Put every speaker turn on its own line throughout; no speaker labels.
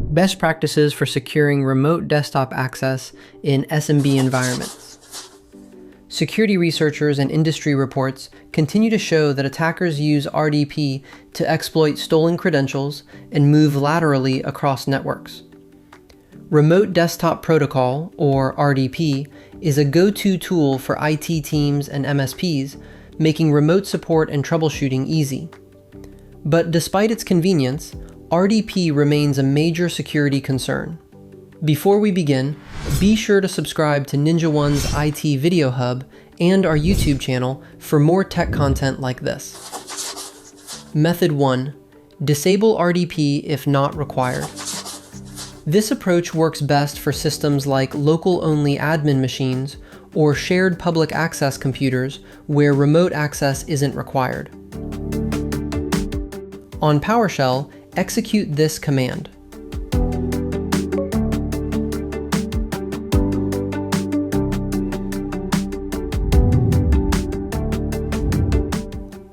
Best practices for securing remote desktop access in SMB environments. Security researchers and industry reports continue to show that attackers use RDP to exploit stolen credentials and move laterally across networks. Remote Desktop Protocol, or RDP, is a go-to tool for IT teams and MSPs, making remote support and troubleshooting easy. But despite its convenience, RDP remains a major security concern. Before we begin, be sure to subscribe to NinjaOne's IT Video Hub and our YouTube channel for more tech content like this. Method 1. Disable RDP if not required. This approach works best for systems like local-only admin machines or shared public access computers where remote access isn't required. On PowerShell, execute this command.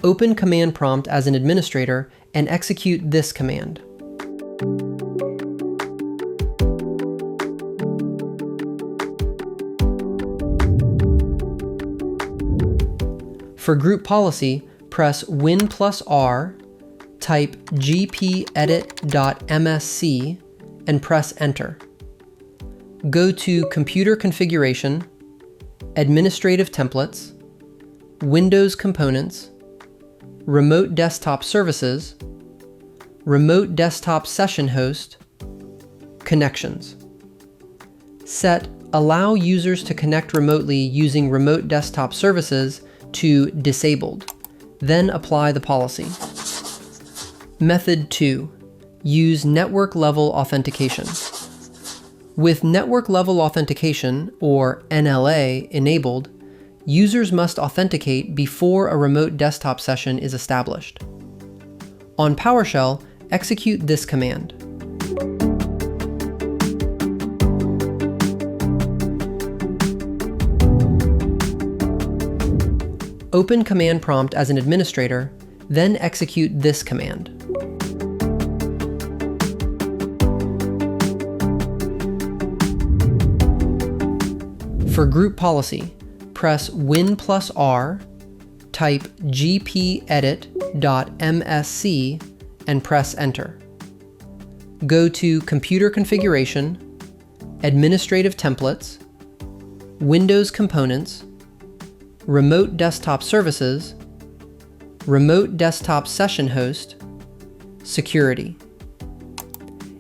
Open Command Prompt as an administrator and execute this command. For group policy, press Win+R, type gpedit.msc, and press Enter. Go to Computer Configuration, Administrative Templates, Windows Components, Remote Desktop Services, Remote Desktop Session Host, Connections. Set Allow users to connect remotely using Remote Desktop Services to Disabled, then apply the policy. Method 2. Use Network Level Authentication. With Network Level Authentication, or NLA, enabled, users must authenticate before a remote desktop session is established. On PowerShell, execute this command. Open Command Prompt as an administrator, then execute this command. For group policy, press Win+R, type gpedit.msc, and press Enter. Go to Computer Configuration, Administrative Templates, Windows Components, Remote Desktop Services, Remote Desktop Session Host, Security.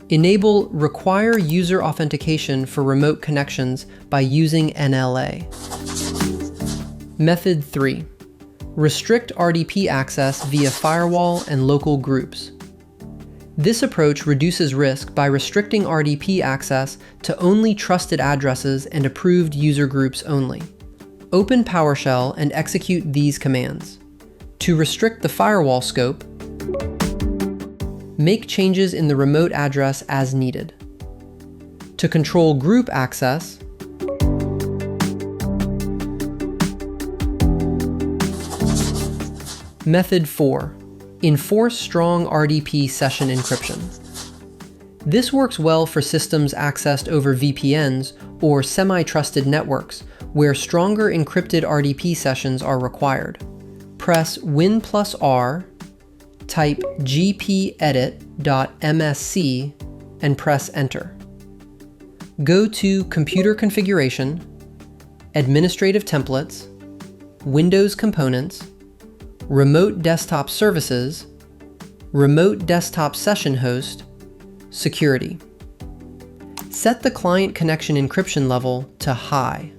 Enable Require User Authentication for remote connections by using NLA. Method 3. Restrict RDP access via Firewall and local groups. This approach reduces risk by restricting RDP access to only trusted addresses and approved user groups only. Open PowerShell and execute these commands. To restrict the firewall scope, make changes in the remote address as needed. To control group access, Method 4. Enforce strong RDP session encryption. This works well for systems accessed over VPNs or semi-trusted networks where stronger encrypted RDP sessions are required. Press Win+R, type gpedit.msc, and press Enter. Go to Computer Configuration, Administrative Templates, Windows Components, Remote Desktop Services, Remote Desktop Session Host, Security. Set the client connection encryption level to High.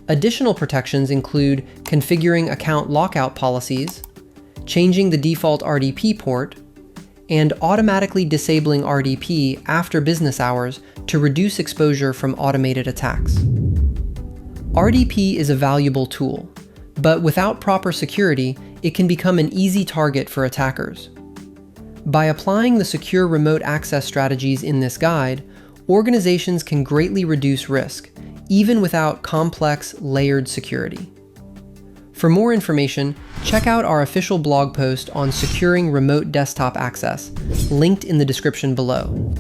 Additional protections include configuring account lockout policies, changing the default RDP port, and automatically disabling RDP after business hours to reduce exposure from automated attacks. RDP is a valuable tool, but without proper security, it can become an easy target for attackers. By applying the secure remote access strategies in this guide, organizations can greatly reduce risk, even without complex, layered security. For more information, check out our official blog post on securing remote desktop access, linked in the description below.